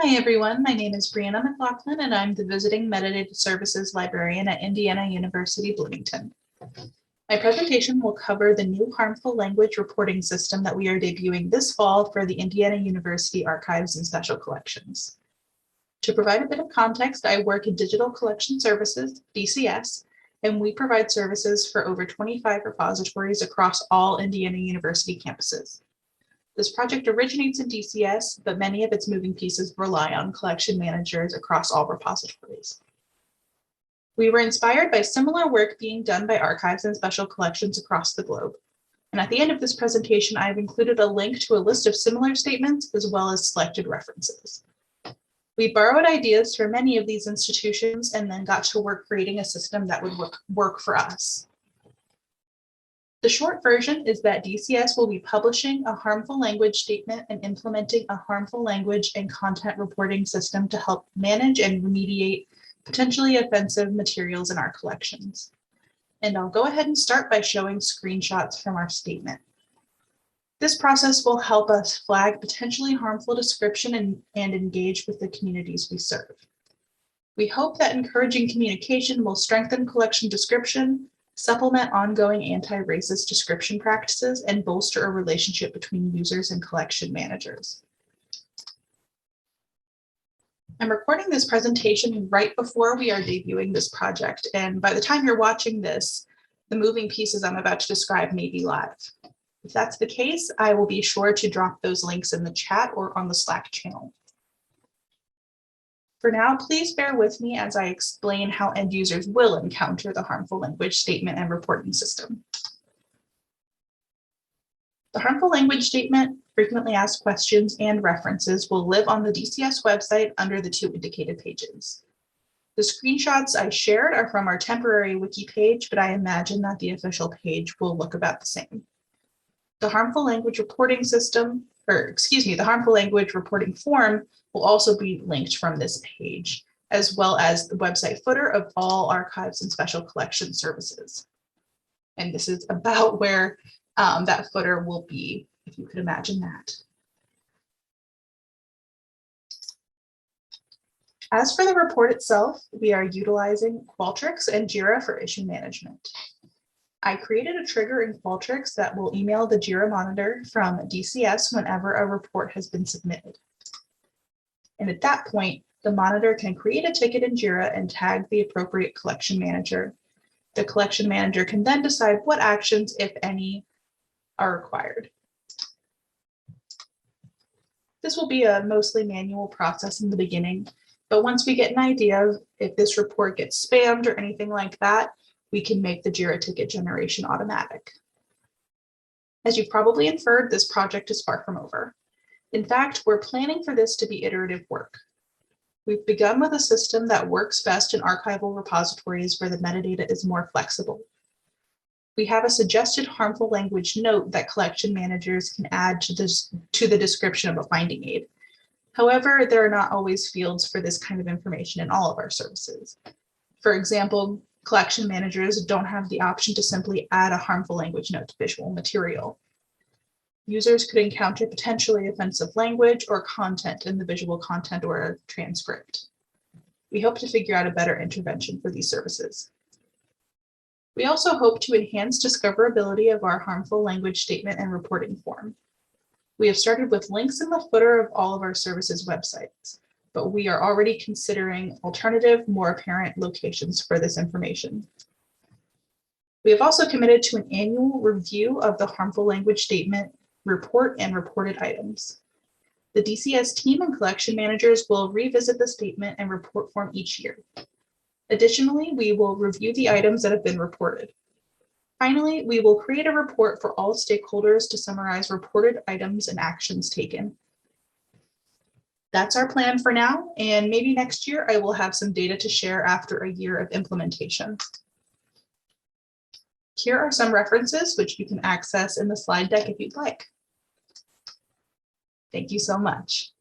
Hi everyone, my name is Brianna McLaughlin and I'm the Visiting Metadata Services Librarian at Indiana University Bloomington. My presentation will cover the new harmful language reporting system that we are debuting this fall for the Indiana University Archives and Special Collections. To provide a bit of context, I work in Digital Collection Services, DCS, and we provide services for over 25 repositories across all Indiana University campuses. This project originates in DCS, but many of its moving pieces rely on collection managers across all repositories. We were inspired by similar work being done by archives and special collections across the globe. And at the end of this presentation, I've included a link to a list of similar statements as well as selected references. We borrowed ideas from many of these institutions and then got to work creating a system that would work for us. The short version is that DCS will be publishing a harmful language statement and implementing a harmful language and content reporting system to help manage and remediate potentially offensive materials in our collections. And I'll go ahead and start by showing screenshots from our statement. This process will help us flag potentially harmful description and engage with the communities we serve. We hope that encouraging communication will strengthen collection description, supplement ongoing anti-racist description practices, and bolster a relationship between users and collection managers. I'm recording this presentation right before we are debuting this project, and by the time you're watching this, the moving pieces I'm about to describe may be live. If that's the case, I will be sure to drop those links in the chat or on the Slack channel. For now, please bear with me as I explain how end users will encounter the harmful language statement and reporting system. The harmful language statement, frequently asked questions, and references will live on the DCS website under the two indicated pages. The screenshots I shared are from our temporary wiki page, but I imagine that the official page will look about the same. The harmful language reporting system, the harmful language reporting form will also be linked from this page, as well as the website footer of all archives and special collection services. And this is about where that footer will be, if you could imagine that. As for the report itself, we are utilizing Qualtrics and Jira for issue management. I created a trigger in Qualtrics that will email the Jira monitor from DCS whenever a report has been submitted. And at that point, the monitor can create a ticket in Jira and tag the appropriate collection manager. The collection manager can then decide what actions, if any, are required. This will be a mostly manual process in the beginning, but once we get an idea of if this report gets spammed or anything like that, we can make the Jira ticket generation automatic. As you've probably inferred, this project is far from over. In fact, we're planning for this to be iterative work. We've begun with a system that works best in archival repositories where the metadata is more flexible. We have a suggested harmful language note that collection managers can add to the description of a finding aid. However, there are not always fields for this kind of information in all of our services. For example, collection managers don't have the option to simply add a harmful language note to visual material. Users could encounter potentially offensive language or content in the visual content or a transcript. We hope to figure out a better intervention for these services. We also hope to enhance discoverability of our harmful language statement and reporting form. We have started with links in the footer of all of our services websites, but we are already considering alternative, more apparent locations for this information. We have also committed to an annual review of the harmful language statement, report, and reported items. The DCS team and collection managers will revisit the statement and report form each year. Additionally, we will review the items that have been reported. Finally, we will create a report for all stakeholders to summarize reported items and actions taken. That's our plan for now, and maybe next year I will have some data to share after a year of implementation. Here are some references which you can access in the slide deck if you'd like. Thank you so much.